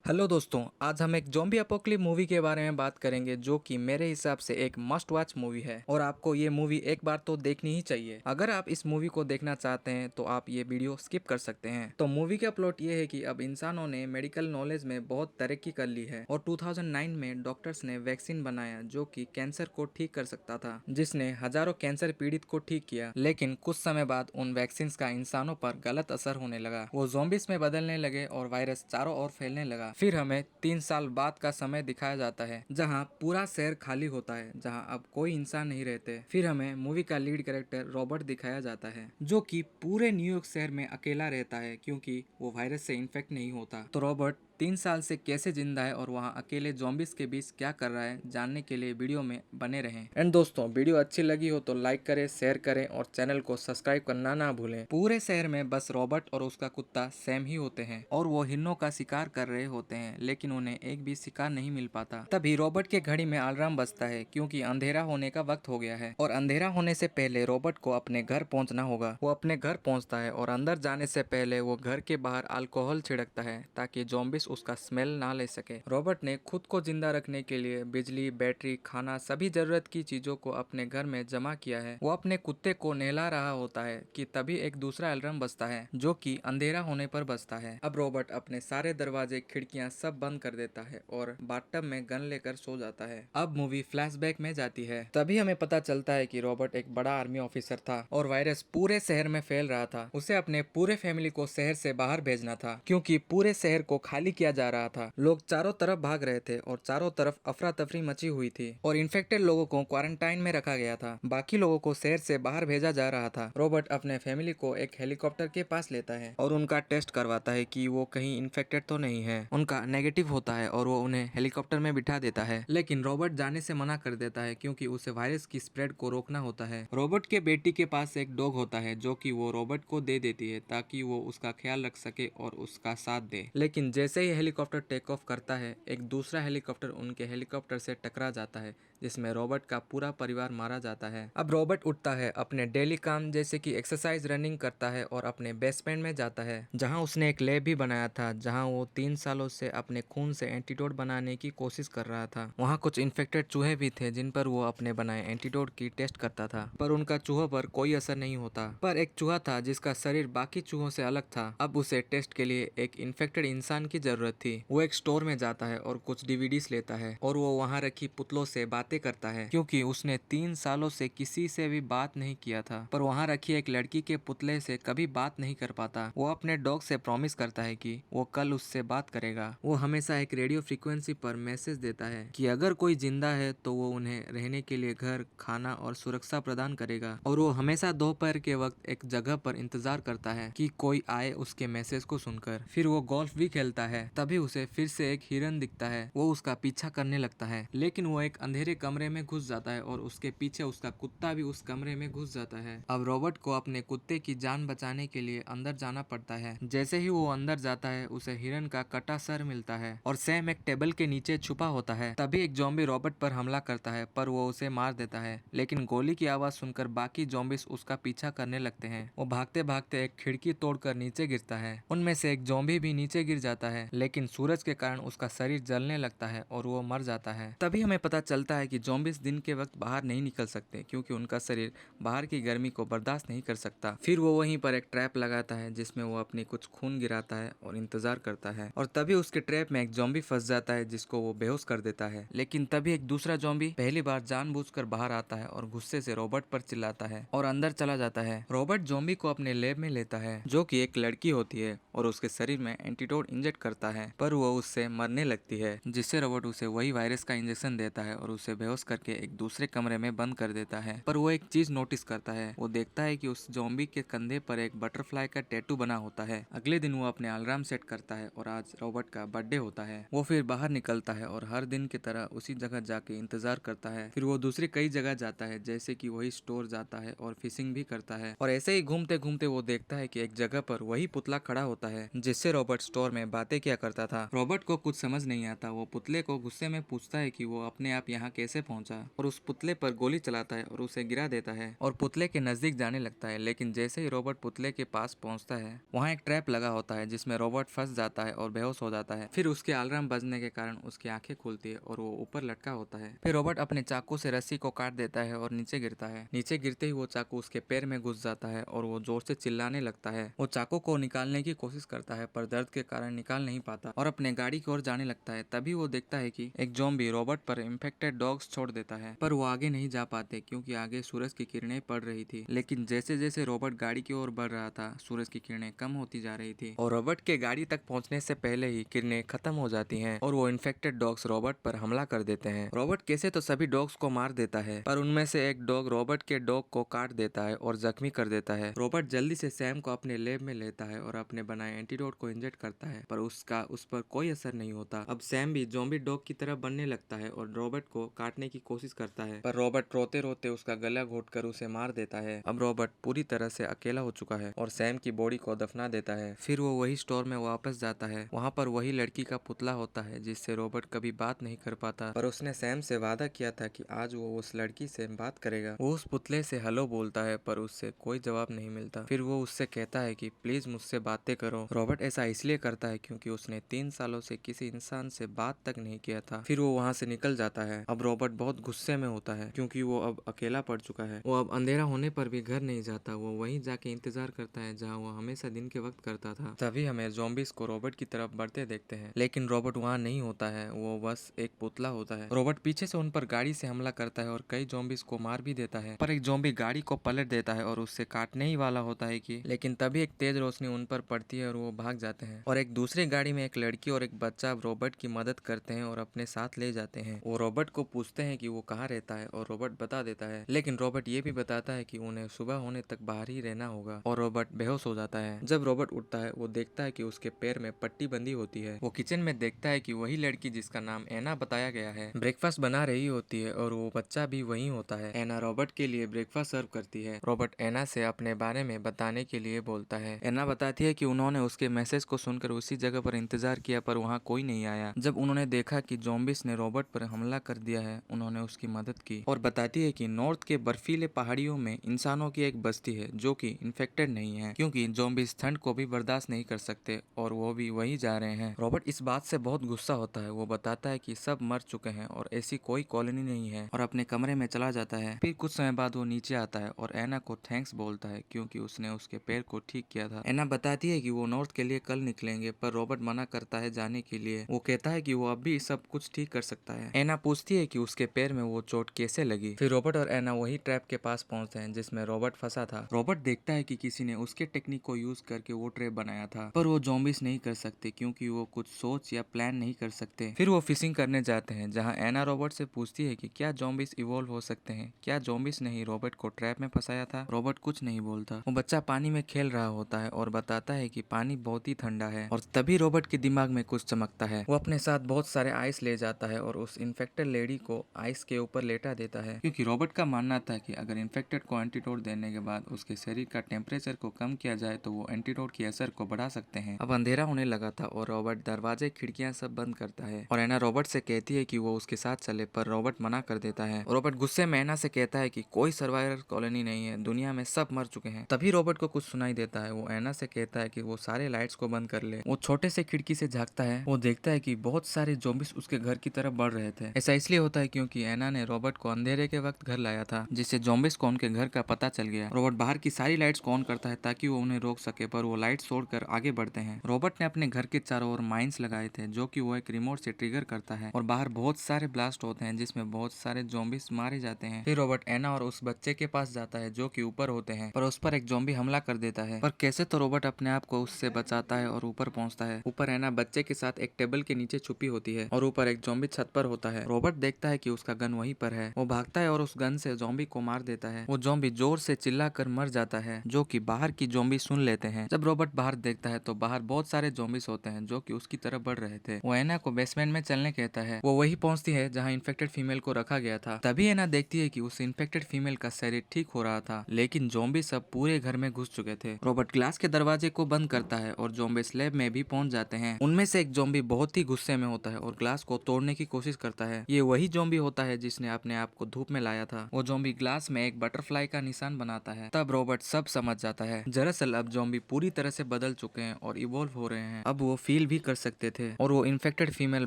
Hello दोस्तों, आज हम एक ज़ॉम्बी अपोकलिप्स मूवी के बारे में बात करेंगे जो कि मेरे हिसाब से एक मस्ट वॉच मूवी है और आपको ये मूवी एक बार तो देखनी ही चाहिए। अगर आप इस मूवी को देखना चाहते हैं तो आप ये वीडियो स्किप कर सकते हैं। तो मूवी का प्लॉट ये है कि अब इंसानों ने मेडिकल नॉलेज में बहुत तरक्की कर ली है और 2009 में डॉक्टर्स ने वैक्सीन बनाया जो कि कैंसर को ठीक कर सकता था, जिसने हजारों कैंसर पीड़ित को ठीक किया। लेकिन कुछ समय बाद उन वैक्सीन का इंसानों पर गलत असर होने लगा, वो ज़ॉम्बीज में बदलने लगे और वायरस चारों ओर फैलने लगा। फिर हमें 3 साल बाद का समय दिखाया जाता है जहां पूरा शहर खाली होता है, जहां अब कोई इंसान नहीं रहते। फिर हमें मूवी का लीड कैरेक्टर रॉबर्ट दिखाया जाता है जो कि पूरे न्यूयॉर्क शहर में अकेला रहता है क्योंकि वो वायरस से इन्फेक्ट नहीं होता। तो रॉबर्ट 3 साल से कैसे जिंदा है और वहाँ अकेले ज़ॉम्बीज के बीच क्या कर रहा है, जानने के लिए वीडियो में बने रहें। एंड दोस्तों, वीडियो अच्छी लगी हो तो लाइक करें, शेयर करें और चैनल को सब्सक्राइब करना ना भूलें। पूरे शहर में बस रॉबर्ट और उसका कुत्ता सैम ही होते हैं और वो हिरणों का शिकार कर रहे होते हैं, लेकिन उन्हें एक भी शिकार नहीं मिल पाता। तभी रॉबर्ट के घड़ी में अलार्म बजता है क्योंकि अंधेरा होने का वक्त हो गया है और अंधेरा होने से पहले रॉबर्ट को अपने घर पहुंचना होगा। वो अपने घर पहुंचता है और अंदर जाने से पहले वो घर के बाहर अल्कोहल छिड़कता है ताकि ज़ॉम्बीज उसका स्मेल ना ले सके। रॉबर्ट ने खुद को जिंदा रखने के लिए बिजली, बैटरी, खाना, सभी जरूरत की चीजों को अपने घर में जमा किया है। वो अपने कुत्ते को नहला रहा होता है कि तभी एक दूसरा अलार्म बजता है जो कि अंधेरा होने पर बजता है। अब रॉबर्ट अपने सारे दरवाजे, खिड़कियां सब बंद कर देता है और बाथटब में गन लेकर सो जाता है। अब मूवी फ्लैशबैक में जाती है। तभी हमें पता चलता है कि रॉबर्ट एक बड़ा आर्मी ऑफिसर था और वायरस पूरे शहर में फैल रहा था। उसे अपने पूरे फैमिली को शहर से बाहर भेजना था क्योंकि पूरे शहर को खाली किया जा रहा था। लोग चारों तरफ भाग रहे थे और चारों तरफ अफरा तफरी मची हुई थी और इन्फेक्टेड लोगों को क्वारंटाइन में रखा गया था। बाकी लोगों को शहर से बाहर भेजा जा रहा था। रॉबर्ट अपने फैमिली को एक हेलीकॉप्टर के पास लेता है और उनका टेस्ट करवाता है कि वो कहीं इन्फेक्टेड तो नहीं है। उनका नेगेटिव होता है और वो उन्हें हेलीकॉप्टर में बिठा देता है, लेकिन रॉबर्ट जाने से मना कर देता है क्योंकि उसे वायरस की स्प्रेड को रोकना होता है। रॉबर्ट के बेटी के पास एक डॉग होता है जो कि वो रॉबर्ट को दे देती है ताकि वो उसका ख्याल रख सके और उसका साथ दे। लेकिन जैसे ही हेलीकॉप्टर टेक ऑफ करता है, एक दूसरा हेलीकॉप्टर उनके हेलीकॉप्टर से टकरा जाता है जिसमें रॉबर्ट का पूरा परिवार मारा जाता है। अब रॉबर्ट उठता है, अपने डेली काम जैसे कि एक्सरसाइज, रनिंग करता है और अपने बेसमेंट में जाता है जहां उसने एक लैब भी बनाया था जहां वो 3 सालों से अपने खून से एंटीडोट बनाने की कोशिश कर रहा था। वहां कुछ इन्फेक्टेड चूहे भी थे जिन पर वो अपने बनाए एंटीडोट की टेस्ट करता था, पर उनका चूहों पर कोई असर नहीं होता। पर एक चूहा था जिसका शरीर बाकी चूहों से अलग था। अब उसे टेस्ट के लिए एक इन्फेक्टेड इंसान की जरूरत थी। वो एक स्टोर में जाता है और कुछ डीवीडीज लेता है और वो वहाँ रखी पुतलों से बातें करता है क्योंकि उसने 3 सालों से किसी से भी बात नहीं किया था। पर वहाँ रखी एक लड़की के पुतले से कभी बात नहीं कर पाता। वो अपने डॉग से प्रॉमिस करता है कि वो कल उससे बात करेगा। वो हमेशा एक रेडियो फ्रीक्वेंसी पर मैसेज देता है कि अगर कोई जिंदा है तो वो उन्हें रहने के लिए घर, खाना और सुरक्षा प्रदान करेगा। और वो हमेशा दोपहर के वक्त एक जगह पर इंतजार करता है कि कोई आए उसके मैसेज को सुनकर। फिर वो गोल्फ भी खेलता है। तभी उसे फिर से एक हिरन दिखता है। वो उसका पीछा करने लगता है, लेकिन वो एक अंधेरे कमरे में घुस जाता है और उसके पीछे उसका कुत्ता भी उस कमरे में घुस जाता है। अब रॉबर्ट को अपने कुत्ते की जान बचाने के लिए अंदर जाना पड़ता है। जैसे ही वो अंदर जाता है उसे हिरन का कटा सर मिलता है और सैम एक टेबल के नीचे छुपा होता है। तभी एक ज़ॉम्बी रॉबर्ट पर हमला करता है पर वो उसे मार देता है, लेकिन गोली की आवाज सुनकर बाकी ज़ॉम्बीज उसका पीछा करने लगते हैं। वो भागते भागते एक खिड़की तोड़कर नीचे गिरता है। उनमें से एक ज़ॉम्बी भी नीचे गिर जाता है, लेकिन सूरज के कारण उसका शरीर जलने लगता है और वो मर जाता है। तभी हमें पता चलता है कि ज़ॉम्बीज दिन के वक्त बाहर नहीं निकल सकते क्योंकि उनका शरीर बाहर की गर्मी को बर्दाश्त नहीं कर सकता। फिर वो वहीं पर एक ट्रैप लगाता है जिसमें वो अपनी कुछ खून गिराता है और इंतजार करता है और तभी उसके ट्रैप में एक ज़ॉम्बी फंस जाता है जिसको वो बेहोश कर देता है। लेकिन तभी एक दूसरा ज़ॉम्बी पहली बार जानबूझकर बाहर आता है और गुस्से से रॉबर्ट पर चिल्लाता है और अंदर चला जाता है। रॉबर्ट ज़ॉम्बी को अपने लैब में लेता है जो कि एक लड़की होती है और उसके शरीर में एंटीडोट इंजेक्ट करता है, पर वो उससे मरने लगती है, जिससे रॉबर्ट उसे वही वायरस का इंजेक्शन देता है और उसे बेहोश करके एक दूसरे कमरे में बंद कर देता है। पर वो एक चीज नोटिस करता है। वो देखता है कि उस ज़ॉम्बी के कंधे पर एक बटरफ्लाई का टैटू बना होता है। अगले दिन वो अपने अलार्म सेट करता है और आज रॉबर्ट का बर्थडे होता है। वो फिर बाहर निकलता है और हर दिन की तरह उसी जगह जाके इंतजार करता है। फिर वो दूसरी कई जगह जाता है जैसे कि वही स्टोर जाता है और फिशिंग भी करता है और ऐसे ही घूमते घूमते वो देखता है कि एक जगह पर वही पुतला खड़ा होता है जिससे रॉबर्ट स्टोर में बातें किया करता था। रॉबर्ट को कुछ समझ नहीं आता। वो पुतले को गुस्से में पूछता है कि वो अपने आप यहाँ कैसे पहुंचा और उस पुतले पर गोली चलाता है और उसे गिरा देता है और पुतले के नजदीक जाने लगता है। लेकिन जैसे ही रॉबर्ट पुतले के पास पहुंचता है, वहाँ एक ट्रैप लगा होता है जिसमें रॉबर्ट फंस जाता है और बेहोश हो जाता है। फिर उसके अलार्म बजने के कारण उसकी आंखें खुलती है और वो ऊपर लटका होता है। फिर रॉबर्ट अपने चाकू से रस्सी को काट देता है और नीचे गिरता है। नीचे गिरते ही वो चाकू उसके पैर में घुस जाता है और वो जोर से चिल्लाने लगता है। वो चाकू को निकालने की कोशिश करता है पर दर्द के कारण निकाल नहीं पाता और अपने गाड़ी की ओर जाने लगता है। तभी वो देखता है कि एक ज़ॉम्बी रॉबर्ट पर इन्फेक्टेड डॉग्स छोड़ देता है, पर वो आगे नहीं जा पाते क्योंकि आगे सूरज की किरणें पड़ रही थी। लेकिन जैसे जैसे रॉबर्ट गाड़ी की ओर बढ़ रहा था, सूरज की किरणें कम होती जा रही थी और रॉबर्ट के गाड़ी तक पहुंचने से पहले ही किरणें खत्म हो जाती हैं और वो इन्फेक्टेड डॉग्स रॉबर्ट पर हमला कर देते हैं। रॉबर्ट कैसे तो सभी डॉग्स को मार देता है, पर उनमें से एक डॉग रॉबर्ट के डॉग को काट देता है और जख्मी कर देता है। रॉबर्ट जल्दी से सैम को अपने लैब में लेता है और अपने बनाए एंटीडोट को इंजेक्ट करता है, पर उसका उस पर कोई असर नहीं होता। अब सैम भी ज़ॉम्बी डॉग की तरह बनने लगता है और रॉबर्ट को काटने की कोशिश करता है, पर रॉबर्ट रोते रोते उसका गला घोटकर उसे मार देता है। अब रॉबर्ट पूरी तरह से अकेला हो चुका है और सैम की बॉडी को दफना देता है। फिर वो वही स्टोर में वापस जाता है। वहाँ पर वही लड़की का पुतला होता है जिससे रॉबर्ट कभी बात नहीं कर पाता, पर उसने सैम से वादा किया था कि आज वो उस लड़की से बात करेगा। वो उस पुतले से हेलो बोलता है पर उससे कोई जवाब नहीं मिलता। फिर वो उससे कहता है कि प्लीज मुझसे बातें करो। रॉबर्ट ऐसा इसलिए करता है क्योंकि उसने 3 सालों से किसी इंसान से बात तक नहीं किया था। फिर वो वहाँ से निकल जाता है। अब रॉबर्ट बहुत गुस्से में होता है क्योंकि वो अब अकेला पड़ चुका है। वो अब अंधेरा होने पर भी घर नहीं जाता। वो वहीं जाके इंतजार करता है जहाँ वो हमेशा दिन के वक्त करता था। तभी हमें ज़ॉम्बीज़ को रॉबर्ट की तरफ बढ़ते देखते हैं, लेकिन रॉबर्ट वहाँ नहीं होता है। वो बस एक पुतला होता है। रॉबर्ट पीछे से उन पर गाड़ी से हमला करता है और कई ज़ॉम्बीज़ को मार भी देता है, पर एक ज़ॉम्बी गाड़ी को पलट देता है और उससे काटने ही वाला होता है कि लेकिन तभी एक तेज रोशनी उन पर पड़ती है और वो भाग जाते हैं और एक दूसरी गाड़ी में एक लड़की और एक बच्चा रॉबर्ट की मदद करते हैं और अपने साथ ले जाते हैं। वो रॉबर्ट को पूछते हैं कि वो कहाँ रहता है और रॉबर्ट बता देता है, लेकिन रॉबर्ट ये भी बताता है कि उन्हें सुबह होने तक बाहर ही रहना होगा और रॉबर्ट बेहोश हो जाता है। जब रॉबर्ट उठता है वो देखता है कि उसके पैर में पट्टी बंधी होती है। वो किचन में देखता है कि वही लड़की जिसका नाम एना बताया गया है ब्रेकफास्ट बना रही होती है और वो बच्चा भी वही होता है। एना रॉबर्ट के लिए ब्रेकफास्ट सर्व करती है। रॉबर्ट एना से अपने बारे में बताने के लिए बोलता है। एना बताती है कि उन्होंने उसके मैसेज को सुनकर उसी जगह पर इंतजार किया पर वहाँ कोई नहीं आया। जब उन्होंने देखा कि ज़ॉम्बीज़ ने रॉबर्ट पर हमला कर दिया है, उन्होंने उसकी मदद की और बताती है कि नॉर्थ के बर्फीले पहाड़ियों में इंसानों की एक बस्ती है जो कि इन्फेक्टेड नहीं है क्योंकि ज़ॉम्बीज़ ठंड को भी बर्दाश्त नहीं कर सकते और वो भी वही जा रहे हैं। रॉबर्ट इस बात से बहुत गुस्सा होता है। वो बताता है कि सब मर चुके हैं और ऐसी कोई कॉलोनी नहीं है और अपने कमरे में चला जाता है। फिर कुछ समय बाद वो नीचे आता है और एना को थैंक्स बोलता है क्योंकि उसने उसके पैर को ठीक किया था। एना बताती है कि वो नॉर्थ के लिए कल निकलेंगे, पर रॉबर्ट मना करता है जाने के लिए। वो कहता है कि वो अभी सब कुछ ठीक कर सकता है। एना पूछती है कि उसके पैर में वो चोट कैसे लगी। फिर रॉबर्ट और एना वही ट्रैप के पास पहुंचते हैं जिसमें रॉबर्ट फंसा था। रॉबर्ट देखता है कि किसी ने उसके टेक्निक को यूज करके वो ट्रैप बनाया था, पर वो ज़ॉम्बीज़ नहीं कर सकते क्योंकि वो कुछ सोच या प्लान नहीं कर सकते। फिर वो फिशिंग करने जाते हैं जहाँ एना रॉबर्ट से पूछती है कि क्या ज़ॉम्बीज़ इवॉल्व हो सकते हैं। क्या ज़ॉम्बीज़ ने ही रॉबर्ट को ट्रैप में फंसाया था। रॉबर्ट कुछ नहीं बोलता। वो बच्चा पानी में खेल रहा होता है और बताता है कि पानी बहुत ही ठंडा है और तभी रॉबर्ट के दिमाग में कुछ चमकता है। वो अपने साथ बहुत सारे आइस ले जाता है और उस इन्फेक्टेड लेडी को आइस के ऊपर लेटा देता है क्योंकि रॉबर्ट का मानना था कि अगर इन्फेक्टेड को एंटीडोट देने के बाद उसके शरीर का टेम्परेचर को कम किया जाए तो वो एंटीडोट की असर को बढ़ा सकते हैं। अब अंधेरा होने लगा था और रॉबर्ट दरवाजे खिड़कियां सब बंद करता है और एना रॉबर्ट से कहती है कि वो उसके साथ चले, पर रॉबर्ट मना कर देता है। रॉबर्ट गुस्से में एना से कहता है कि कोई सर्वाइवल कॉलोनी नहीं है, दुनिया में सब मर चुके हैं। तभी रॉबर्ट को कुछ सुनाई देता है। वो एना से कहता है कि वो सारे लाइट्स को बंद कर ले। वो छोटे से खिड़की से झांकता है। वो देखता है कि बहुत सारे ज़ॉम्बीज़ उसके घर की तरफ बढ़ रहे थे। ऐसा इसलिए होता है क्योंकि एना ने रॉबर्ट को अंधेरे के वक्त घर लाया था, जिससे ज़ॉम्बीज़ को उनके घर का पता चल गया। रॉबर्ट बाहर की सारी लाइट्स को ऑन करता है ताकि वो उन्हें रोक सके, पर वो लाइट छोड़कर आगे बढ़ते हैं। रॉबर्ट ने अपने घर के चारों ओर माइंस लगाए थे जो कि वो एक रिमोट से ट्रिगर करता है और बाहर बहुत सारे ब्लास्ट होते हैं जिसमें बहुत सारे ज़ॉम्बीज़ मारे जाते हैं। फिर रॉबर्ट एना और उस बच्चे के पास जाता है जो कि ऊपर होते हैं, पर उस पर एक ज़ॉम्बी हमला कर देता है। पर कैसे तो रॉबर्ट अपने आप को उससे बचाता है और ऊपर पहुंचता है। ऊपर एना बच्चे के साथ एक टेबल के नीचे छुपी होती है और ऊपर एक ज़ॉम्बी छत पर होता है। रॉबर्ट देखता है कि उसका गन वहीं पर है। वो भागता है और उस गन से ज़ॉम्बी को मार देता है। वो ज़ॉम्बी जोर से चिल्लाकर मर जाता है जो कि बाहर की ज़ॉम्बी सुन लेते हैं। जब रॉबर्ट बाहर देखता है तो बाहर बहुत सारे ज़ॉम्बीज़ होते हैं जो कि उसकी तरफ बढ़ रहे थे। वो एना को बेसमेंट में चलने कहता है। वो वही पहुंचती है जहां इन्फेक्टेड फीमेल को रखा गया था। तभी एना देखती है कि उस इन्फेक्टेड फीमेल का शरीर ठीक हो रहा था, लेकिन ज़ॉम्बी सब पूरे घर में घुस चुके थे। रॉबर्ट ग्लास के दरवाजे को बंद करता है और ज़ॉम्बी स्लैब में भी पहुंच जाते हैं। उनमें से एक ज़ॉम्बी बहुत ही गुस्से में होता है और ग्लास को तोड़ने की कोशिश करता है। ये वही ज़ॉम्बी होता है जिसने अपने आप को धूप में लाया था। वो ज़ॉम्बी ग्लास में एक बटरफ्लाई का निशान बनाता है। तब रॉबर्ट सब समझ जाता है। दरअसल अब ज़ॉम्बी पूरी तरह से बदल चुके हैं और इवॉल्व हो रहे हैं। अब वो फील भी कर सकते थे और वो इन्फेक्टेड फीमेल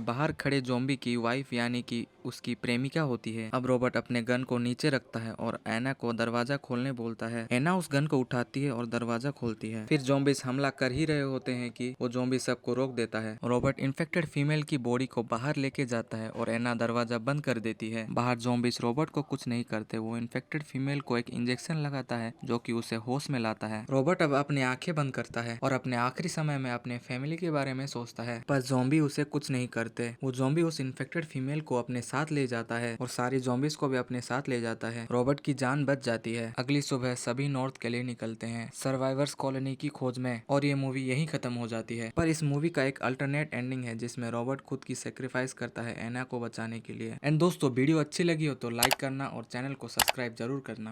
बाहर खड़े ज़ॉम्बी की वाइफ यानी कि उसकी प्रेमिका होती है। अब रॉबर्ट अपने गन को नीचे रखता है और एना को दरवाजा खोलने बोलता है। एना उस गन को उठाती है और दरवाजा खोलती है। फिर ज़ॉम्बीज हमला कर ही रहे होते हैं कि वो ज़ॉम्बी सबको रोक देता है। रॉबर्ट इन्फेक्टेड फीमेल की बॉडी को बाहर लेके जाता है और एना दरवाजा बंद कर देती है। बाहर ज़ॉम्बीज रॉबर्ट को कुछ नहीं करते। वो इन्फेक्टेड फीमेल को एक इंजेक्शन लगाता है जो कि उसे होश में लाता है। रॉबर्ट अब अपनी आंखें बंद करता है और अपने आखिरी समय में अपने फैमिली के बारे में सोचता है, पर ज़ॉम्बी उसे कुछ नहीं करते। वो ज़ॉम्बी उस इन्फेक्टेड फीमेल को अपने साथ ले जाता है और सारी ज़ॉम्बीज को भी अपने साथ ले जाता है। रॉबर्ट की जान बच जाती है। अगली सुबह सभी नॉर्थ के लिए निकलते हैं सर्वाइवर्स कॉलोनी की खोज में और ये मूवी यहीं खत्म हो जाती है। पर इस मूवी का एक अल्टरनेट एंडिंग है जिसमें रॉबर्ट खुद की सेक्रीफाइस करता है एना को बचाने के लिए। एंड दोस्तों, वीडियो अच्छी लगी हो तो लाइक करना और चैनल को सब्सक्राइब जरूर करना।